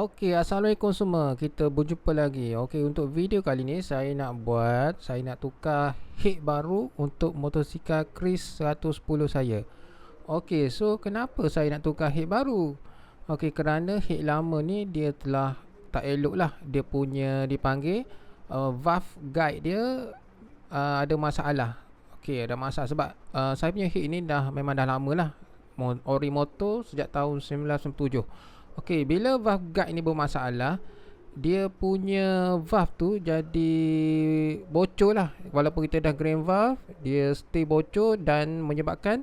Okey, Assalamualaikum semua. Kita berjumpa lagi. Okey, untuk video kali ni saya nak tukar head baru untuk motosikal Chris 110 saya. Okey, so kenapa saya nak tukar head baru? Okey, kerana head lama ni dia telah tak elok lah. Dia punya dipanggil valve guide dia ada masalah. Okey, ada masalah sebab saya punya head ni memang dah lama lah. Ori motor sejak tahun 1997. Okey, bila valve guide ni bermasalah, dia punya valve tu jadi bocor lah. Walaupun kita dah grand valve, dia stay bocor dan menyebabkan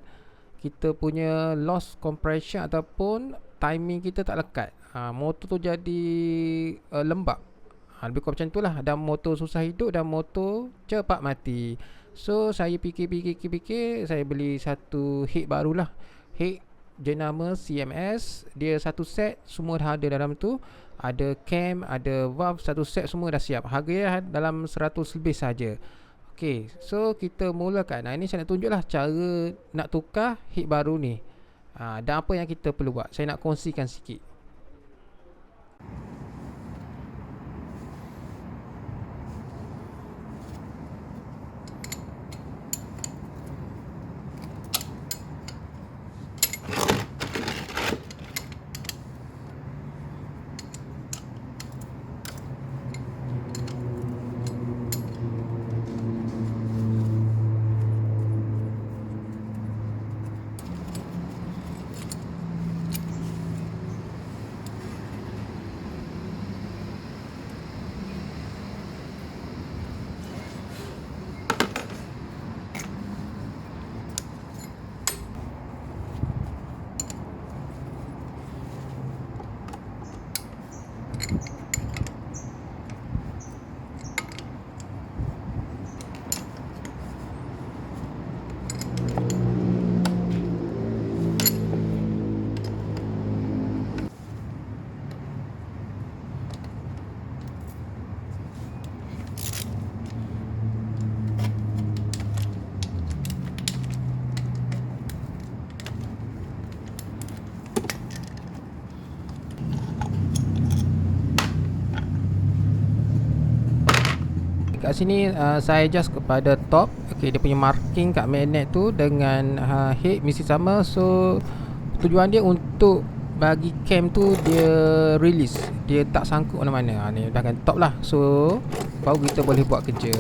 kita punya loss compression ataupun timing kita tak lekat. Motor tu jadi lembab. Lebih kurang macam tu lah. Dan motor susah hidup dan motor cepat mati. So saya fikir, saya beli satu head barulah. Head jenama CMS. Dia satu set, semua dah ada dalam tu. Ada cam, ada valve, satu set semua dah siap. Harganya dalam 100 lebih saja. Okay, so kita mulakan. Ini saya nak tunjuklah cara nak tukar head baru ni. Dan apa yang kita perlu buat. Saya nak kongsikan sikit. Kat sini saya adjust kepada top. Okay, dia punya marking kat magnet tu dengan head mesti sama. So tujuan dia untuk bagi cam tu dia release, dia tak sangkut mana-mana. Ni dah kan top lah. So baru kita boleh buat kerja.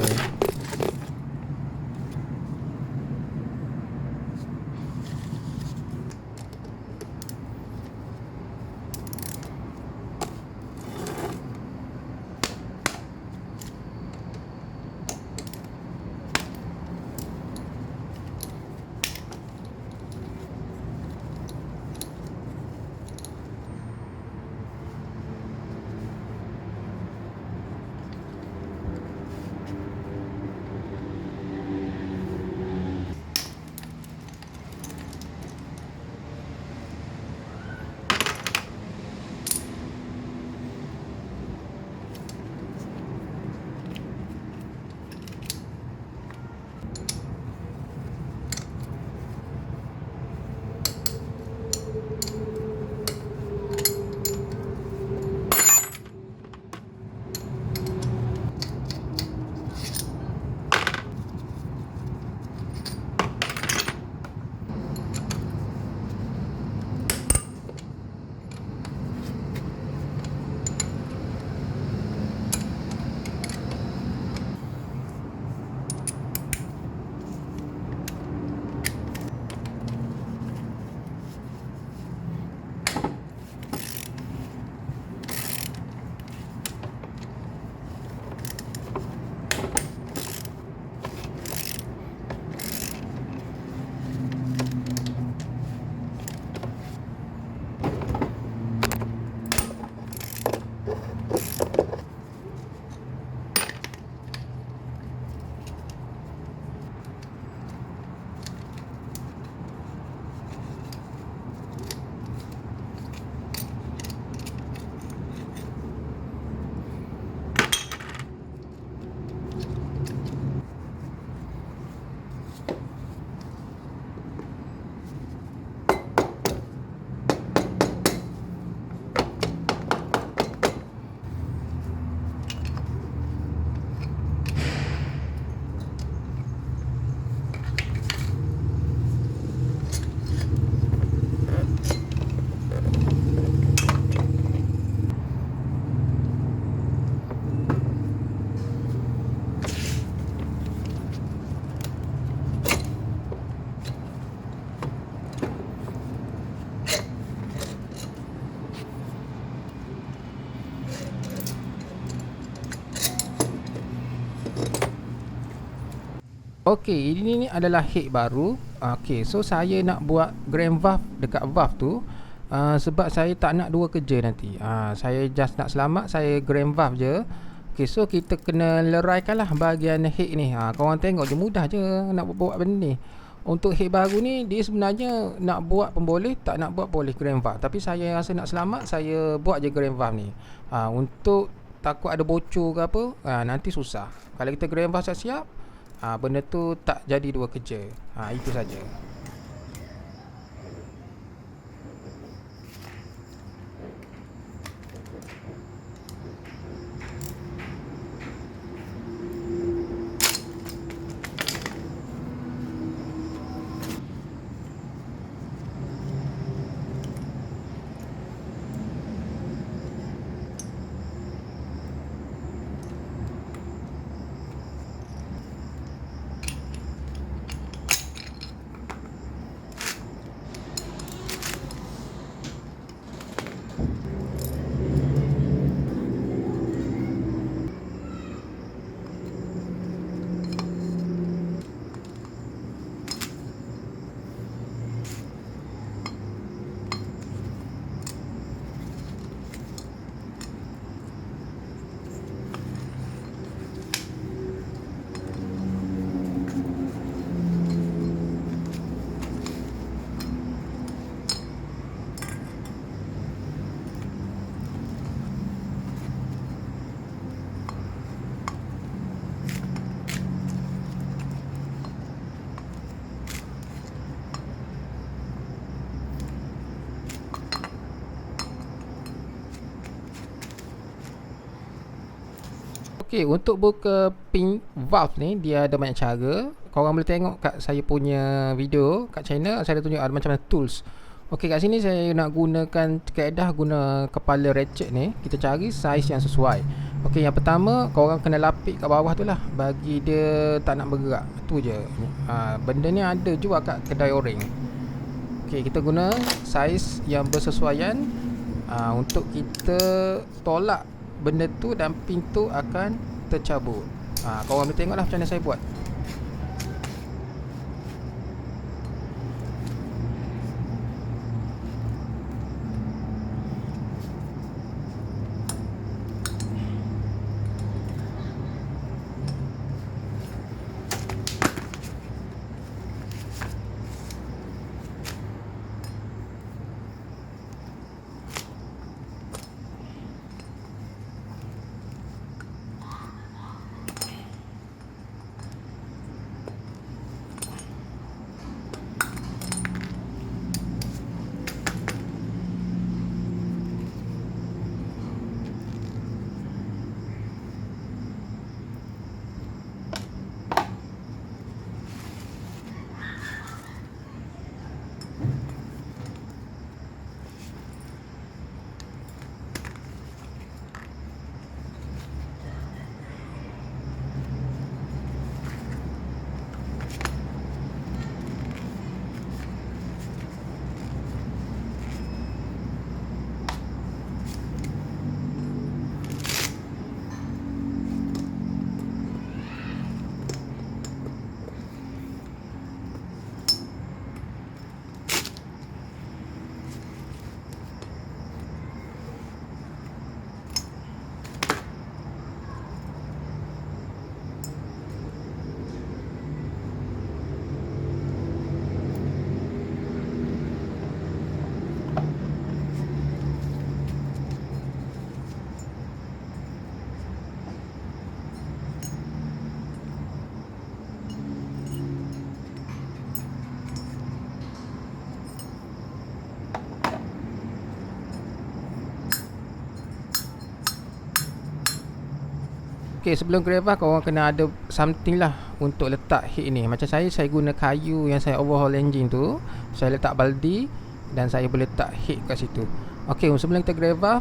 Okey, ini ni adalah head baru. Okey, so saya nak buat grand valve dekat valve tu sebab saya tak nak dua kerja nanti. Saya just nak selamat, saya grand valve je. Okey, so kita kena leraikan lah bahagian head ni. Korang tengok je, mudah je nak buat benda ni. Untuk head baru ni, dia sebenarnya nak buat pun boleh, tak nak buat boleh grand valve. Tapi saya rasa nak selamat, saya buat je grand valve ni. Untuk takut ada bocor ke apa, nanti susah. Kalau kita grand valve siap-siap, benda tu tak jadi dua kerja. Itu saja. Okey, untuk buka pin valve ni dia ada banyak cara. Korang boleh tengok kat saya punya video kat channel, saya ada tunjuk ada macam mana tools. Okey, kat sini saya nak gunakan kaedah guna kepala ratchet ni. Kita cari saiz yang sesuai. Okey, yang pertama korang kena lapik kat bawah tu lah, bagi dia tak nak bergerak. Tu je. Benda ni ada juga kat kedai o-ring. Okey, kita guna saiz yang bersesuaian untuk kita tolak benda tu dan pintu akan tercabut. Korang boleh tengoklah macam mana saya buat. Okey, sebelum grava korang kena ada something lah untuk letak head ni. Macam saya guna kayu yang saya overhaul engine tu. Saya letak baldi dan saya boleh letak head kat situ. Okey, sebelum kita grava,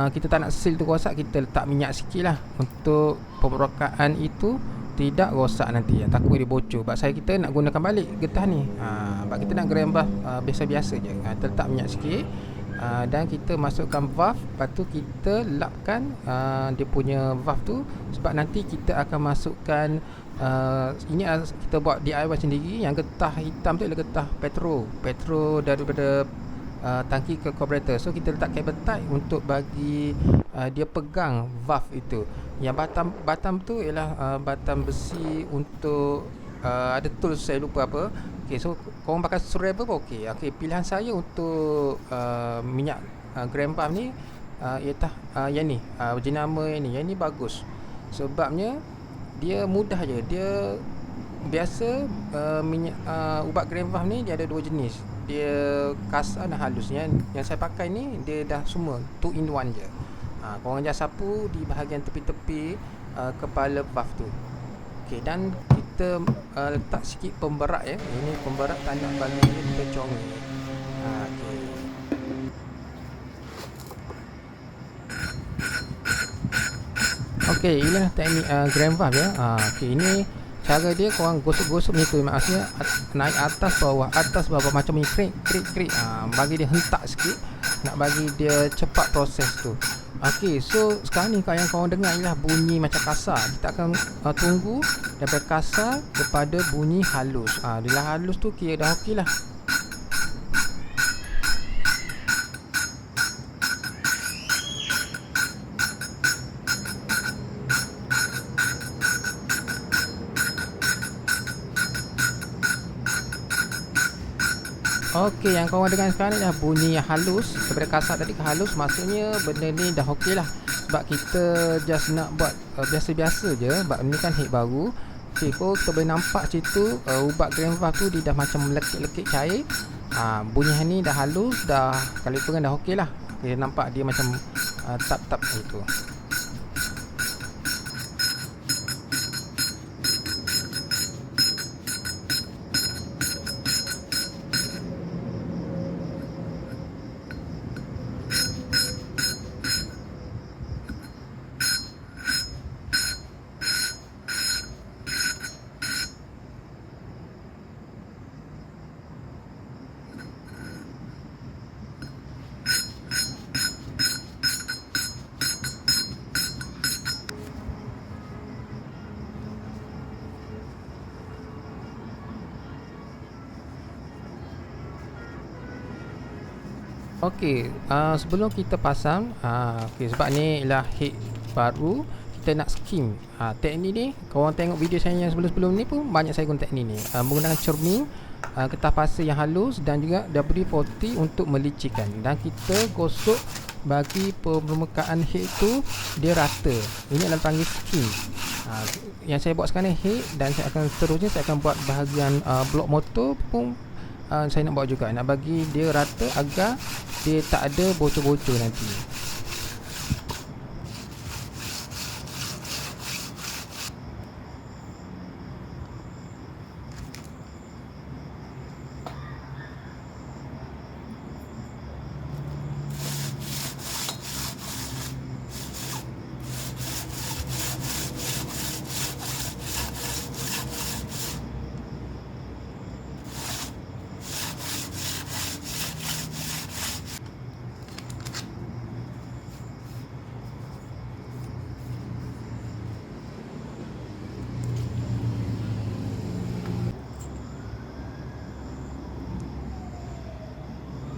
kita tak nak seal tu rosak, kita letak minyak sikit lah untuk pemrokaan itu tidak rosak nanti. Takut dia bocor. Sebab kita nak gunakan balik getah ni. Sebab kita nak grava biasa-biasa je. Kita letak minyak sikit. Dan kita masukkan valve, lepas tu kita lapkan dia punya valve tu, sebab nanti kita akan masukkan ini kita buat DIY sendiri. Yang getah hitam tu adalah getah petro daripada tangki ke carburetor. So kita letak kabel tight untuk bagi dia pegang valve itu. Yang batam tu ialah batam besi untuk ada tools, saya lupa apa. Okay, so korang pakai screwdriver pun okey. Okay, pilihan saya untuk minyak gram valve ni ialah yang ni, jenama yang ni bagus. Sebabnya dia mudah je. Dia biasa minyak ubat gram valve ni dia ada dua jenis. Dia kasar dan halus. Yang saya pakai ni dia dah semua 2 in 1 je. Korang just sapu di bahagian tepi-tepi kepala valve tu. Okey, dan kita letak sikit pemberat ya. Ini pemberat tak nak bagi dia tercongel. Okey. Okey, inilah teknik gram valve ya. Okey, ini cara dia korang gosok-gosok macam tu. Maksudnya naik atas bawah macam ni, krik. Bagi dia hentak sikit, nak bagi dia cepat proses tu. Okey, so sekarang ni yang korang dengar ialah bunyi macam kasar. Kita akan tunggu daripada kasar kepada bunyi halus. Bila halus tu kira dah okey lah. Okey, yang korang dengar sekarang ni dah bunyi yang halus. Daripada kasar tadi ke halus, maksudnya benda ni dah okey lah. Sebab kita just nak buat biasa-biasa je. Sebab ni kan head baru. Okey, kita boleh nampak situ ubat gram valve tu dia dah macam melekit-lekit cair. Bunyi ni dah halus, dah kaliper dah okey lah. Okay, nampak dia macam tap-tap gitu. Okey, sebelum kita pasang, sebab ni ialah head baru, kita nak skim. Teknik ni, korang tengok video saya yang sebelum-sebelum ni pun banyak saya guna teknik ni. Menggunakan cermin, getah pasir yang halus dan juga WD-40 untuk melicikkan. Dan kita gosok bagi permukaan head tu dia rata. Ini adalah panggil skim. Yang saya buat sekarang ni head, dan saya akan seterusnya saya akan buat bahagian blok motor pun. Saya nak buat juga, nak bagi dia rata agar dia tak ada bocor-bocor nanti.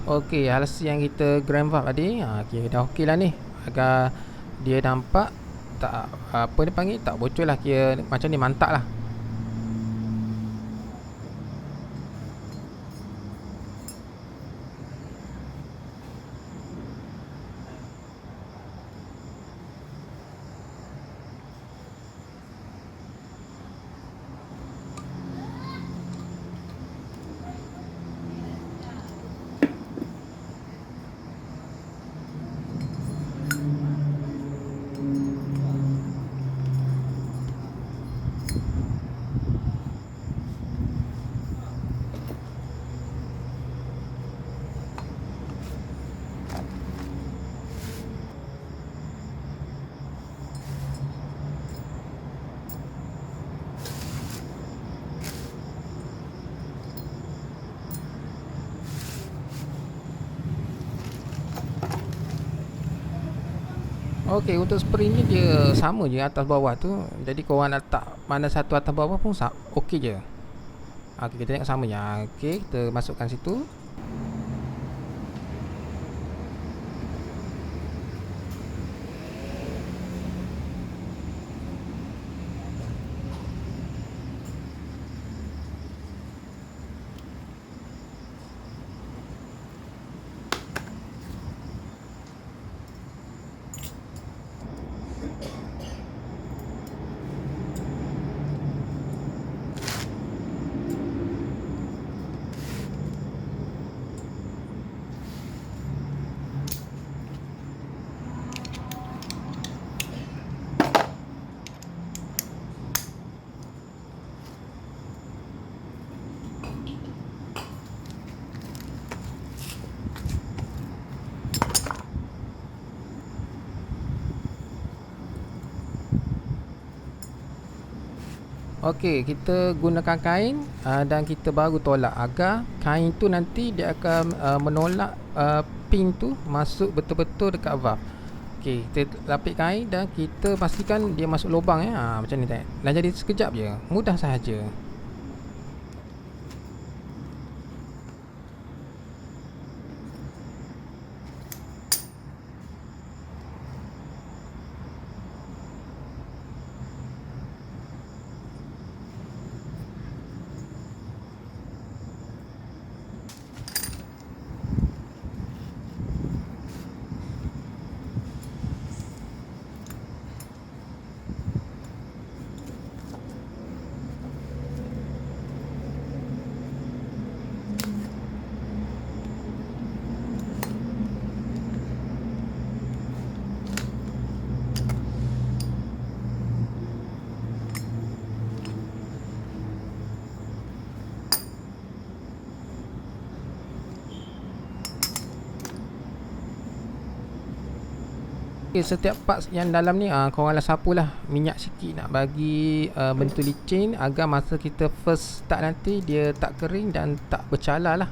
Okey, hasil yang kita gram valve tadi, kira dah okey lah ni. Agar dia nampak tak, apa dia panggil, tak bocor lah. Kira macam ni mantap lah. Okey, untuk spring ni dia sama je atas bawah tu. Jadi korang letak mana satu atas bawah pun okey je. Okey, kita tengok sama je. Okey, kita masukkan situ. Okey, kita gunakan kain dan kita baru tolak agar kain tu nanti dia akan menolak pin tu masuk betul-betul dekat valve. Okey, kita lapik kain dan kita pastikan dia masuk lubang ya. Macam ni tak? Dan jadi sekejap je. Mudah sahaja. Okay, setiap parts yang dalam ni koranglah sapulah minyak sikit nak bagi bentuk licin agar masa kita first start nanti dia tak kering dan tak bercalar lah.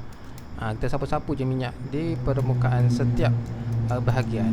Kita sapu-sapu je minyak di permukaan setiap bahagian.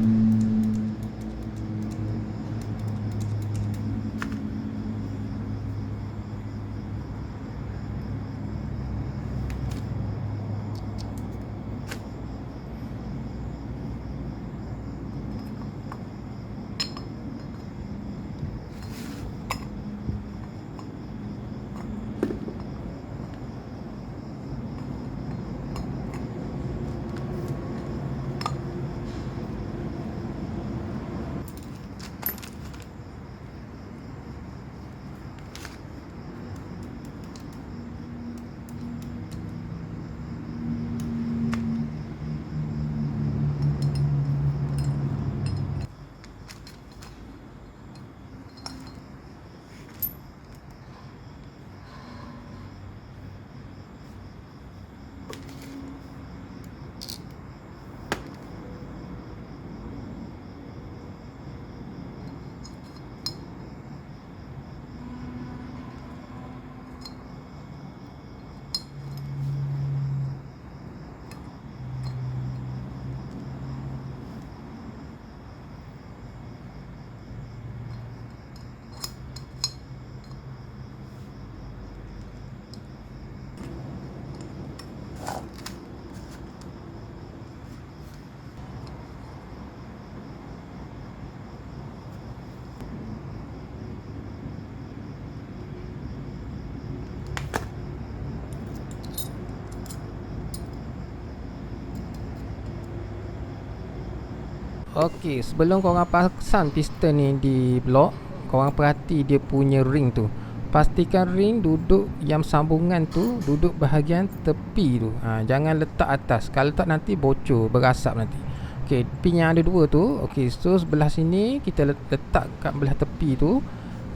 Okey, sebelum korang pasang piston ni di blok, korang perhati dia punya ring tu. Pastikan ring duduk yang sambungan tu duduk bahagian tepi tu. Jangan letak atas. Kalau letak nanti bocor, berasap nanti. Okey, pin yang ada dua tu. Okey, so sebelah sini kita letak kat belah tepi tu.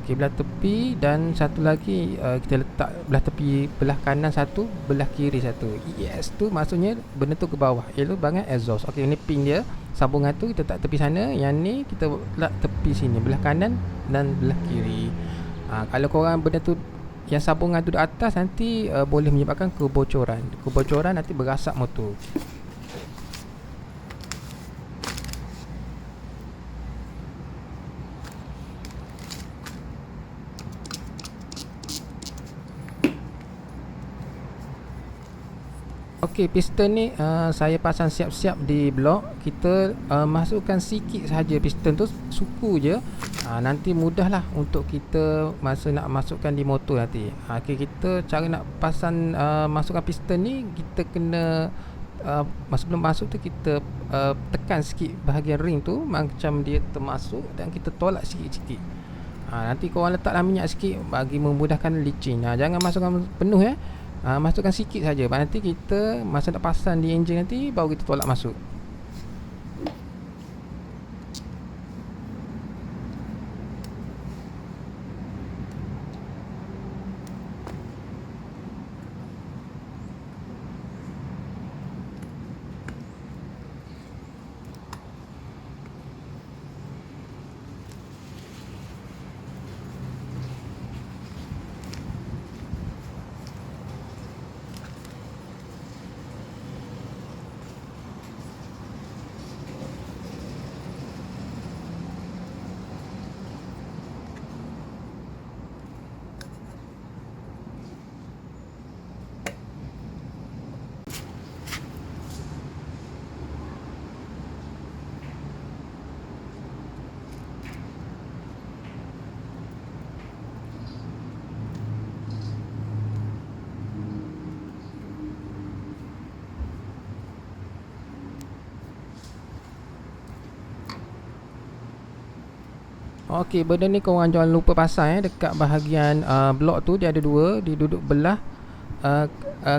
Okey, belah tepi dan satu lagi kita letak belah tepi, belah kanan satu, belah kiri satu. Yes, tu maksudnya benda tu ke bawah. Itu bahagian exhaust. Okey, ini pin dia. Sambungan tu kita letak tepi sana. Yang ni kita letak tepi sini, belah kanan dan belah kiri. Kalau korang benda tu yang sambungan tu di atas nanti boleh menyebabkan kebocoran. Kebocoran nanti berasap motor. Okey, piston ni saya pasang siap-siap di blok. Kita masukkan sikit saja piston tu, suku je. Nanti mudahlah untuk kita masa nak masukkan di motor nanti. Okey, kita cara nak pasang masukkan piston ni, kita kena sebelum masuk tu kita tekan sikit bahagian ring tu macam dia termasuk, dan kita tolak sikit-sikit. Nanti korang letaklah minyak sikit bagi memudahkan licin. Jangan masukkan penuh ya. Masukkan sikit saja. Nanti kita masa nak pasang di enjin nanti baru kita tolak masuk. Okey, benda ni korang jangan lupa pasang dekat bahagian blok tu. Dia ada dua, dia duduk belah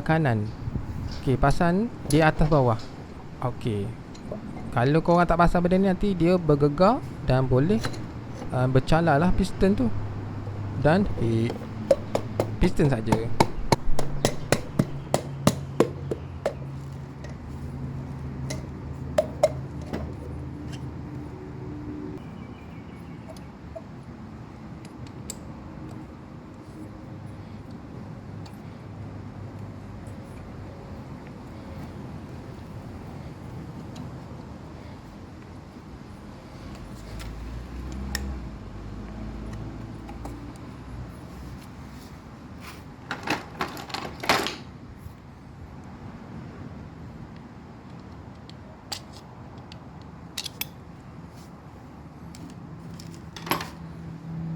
kanan. Okey, pasang di atas bawah. Okey, kalau korang tak pasang benda ni nanti dia bergegar dan boleh bercalar lah piston tu. Dan piston saja.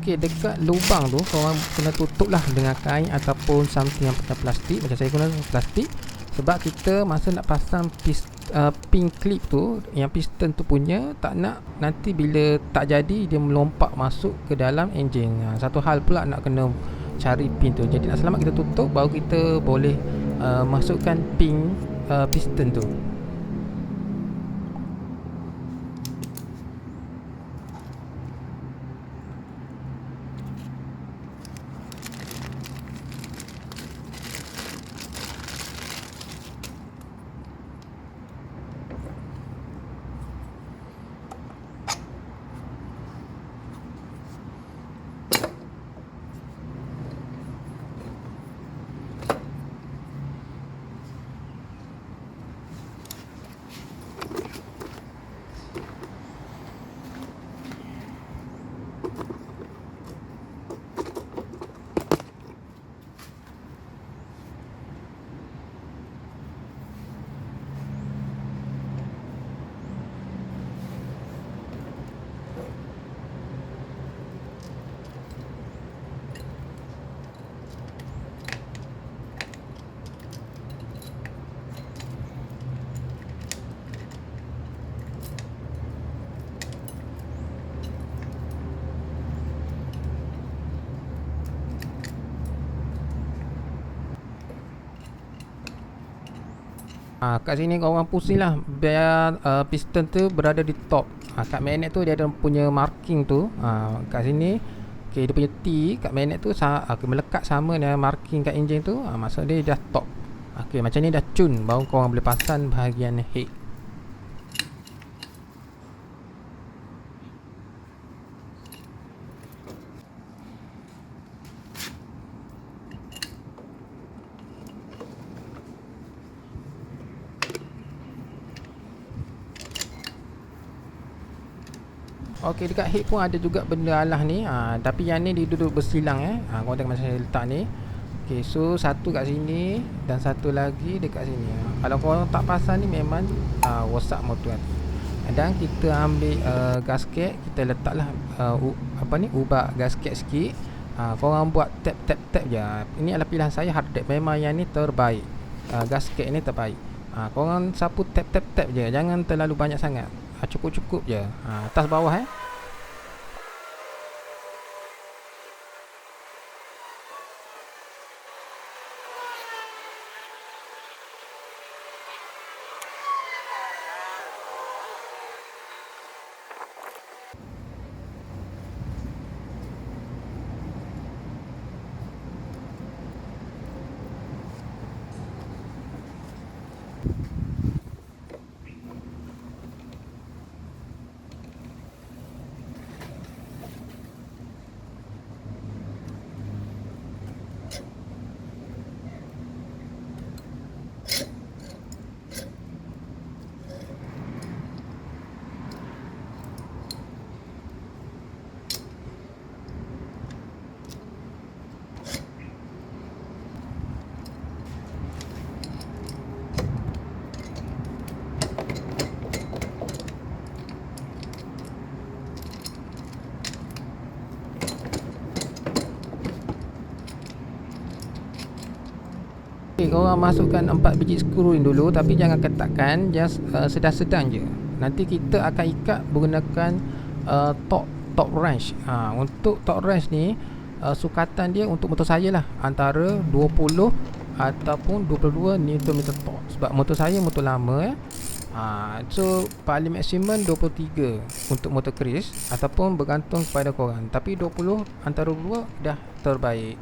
Okey, dekat lubang tu korang kena tutup lah dengan kain ataupun something yang pakai plastik. Macam saya guna plastik, sebab kita masa nak pasang pin clip tu, yang piston tu punya, tak nak nanti bila tak jadi dia melompak masuk ke dalam enjin. Satu hal pula nak kena cari pin tu. Jadi nak selamat kita tutup, baru kita boleh masukkan pin piston tu. Kat sini korang pusing lah biar piston tu berada di top. Kat magnet tu dia ada punya marking tu. Kat sini okay, dia punya T kat magnet tu melekat sama dengan marking kat enjin tu. Maksud dia dah top. Okay, macam ni dah cun, baru korang boleh pasang bahagian head. Okey, dekat head pun ada juga benda alah ni. Tapi yang ni dia duduk bersilang korang tengok macam saya letak ni. Okay, so satu kat sini dan satu lagi dekat sini. Kalau korang tak pasang ni memang rosak motor kan. Dan kita ambil gasket, kita letaklah ubah gasket sikit. Korang buat tap je. Ini adalah pilihan saya, hard tap. Memang yang ni terbaik. Gasket ni terbaik. Korang sapu tap je. Jangan terlalu banyak sangat. Cukup-cukup je. Atas bawah Okay, korang masukkan 4 biji skru ni dulu, tapi jangan ketatkan, just sedang-sedang je. Nanti kita akan ikat menggunakan top wrench. Untuk top wrench ni sukatan dia untuk motor saya lah antara 20 ataupun 22 Nm torque. Sebab motor saya motor lama so paling maksimum 23 untuk motor Chris, ataupun bergantung kepada korang. Tapi 20 antara 2 dah terbaik.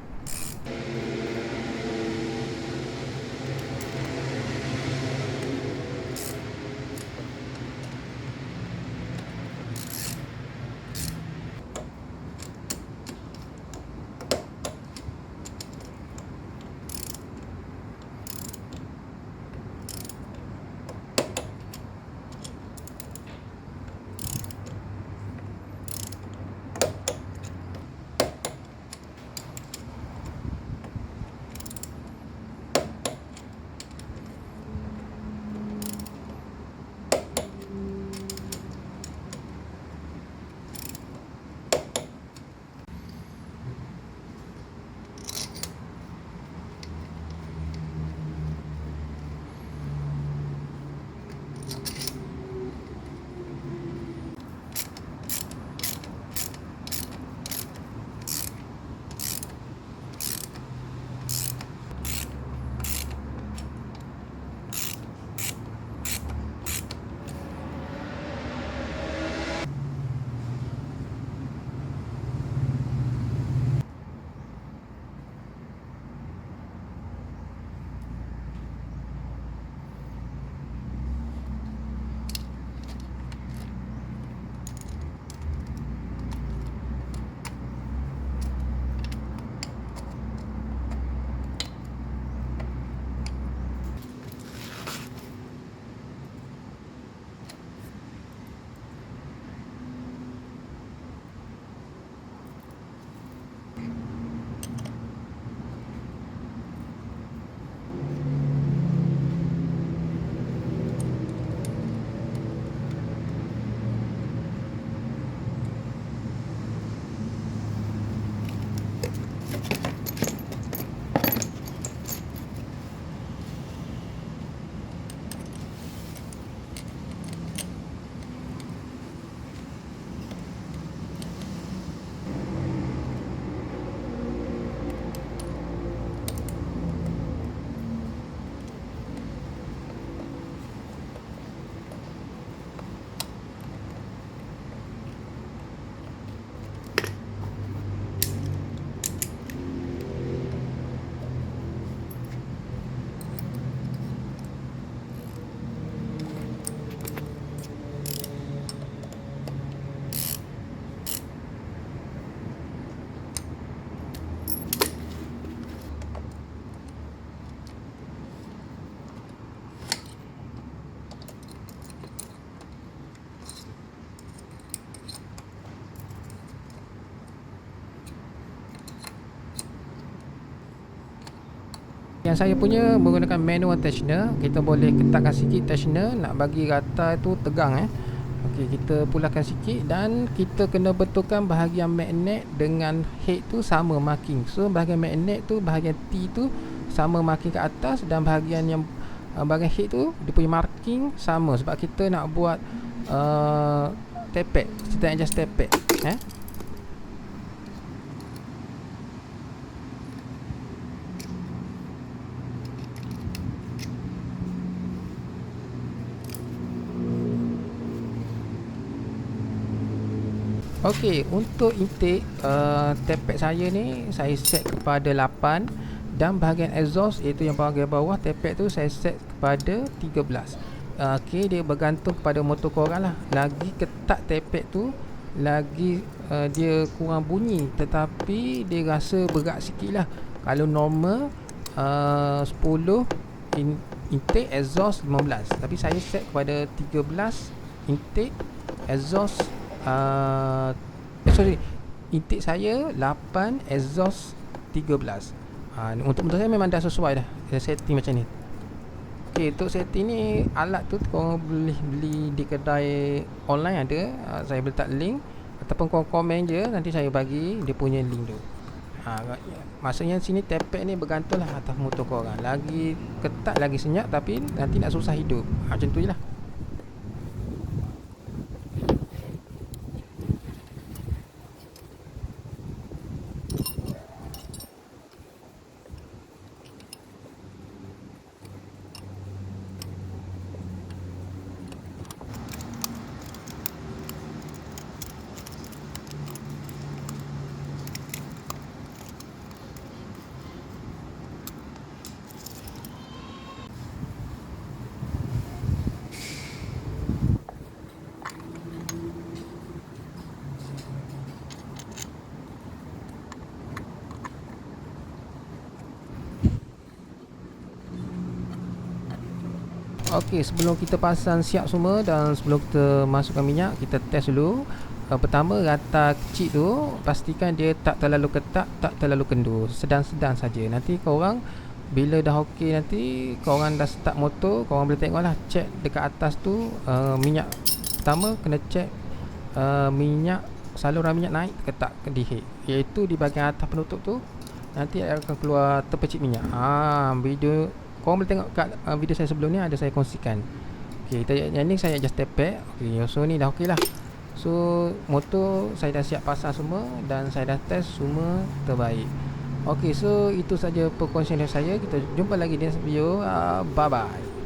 Yang saya punya menggunakan manual tensioner. Kita boleh ketatkan sikit tensioner, nak bagi rata tu tegang Okey, kita pulangkan sikit dan kita kena betulkan bahagian magnet dengan head tu sama marking. So bahagian magnet tu, bahagian T tu sama marking ke atas, dan bahagian yang bahagian head tu dia punya marking sama, sebab kita nak buat tape pad. Kita nak adjust tape pad Okey, untuk intake tape pad saya ni, saya set kepada 8, dan bahagian exhaust iaitu yang bahagian bawah tape pad tu saya set kepada 13. Okey, dia bergantung kepada motor korang lah. Lagi ketat tape pad tu, lagi dia kurang bunyi, tetapi dia rasa berat sikit lah. Kalau normal 10 intake, exhaust 15, tapi saya set kepada 13 intake, exhaust intake saya 8, exhaust 13. Untuk saya memang dah sesuai dah setting macam ni. Ok, untuk setting ni, alat tu korang boleh beli di kedai online ada. Saya letak link, ataupun korang komen je, nanti saya bagi dia punya link tu. Maksudnya sini tape pad ni bergantung lah atas motor korang. Lagi ketat lagi senyap, tapi nanti nak susah hidup. Macam tu je lah. Okey, sebelum kita pasang siap semua dan sebelum kita masukkan minyak, kita test dulu. Pertama, rata kecil tu pastikan dia tak terlalu ketat, tak terlalu kendur, sedang-sedang saja. Nanti korang bila dah okey, nanti korang dah start motor, korang boleh tengoklah, check dekat atas tu minyak. Pertama kena check minyak, saluran minyak naik ke tak di head, iaitu di bahagian atas penutup tu nanti akan keluar terpercik minyak. Video korang boleh tengok kat video saya sebelum ni, ada saya kongsikan. Ok, yang ni saya adjust tape pad. Ok, so ni dah ok lah. So motor saya dah siap pasang semua, dan saya dah test semua terbaik. Ok, so itu saja perkongsian dari saya. Kita jumpa lagi di next video. Bye bye.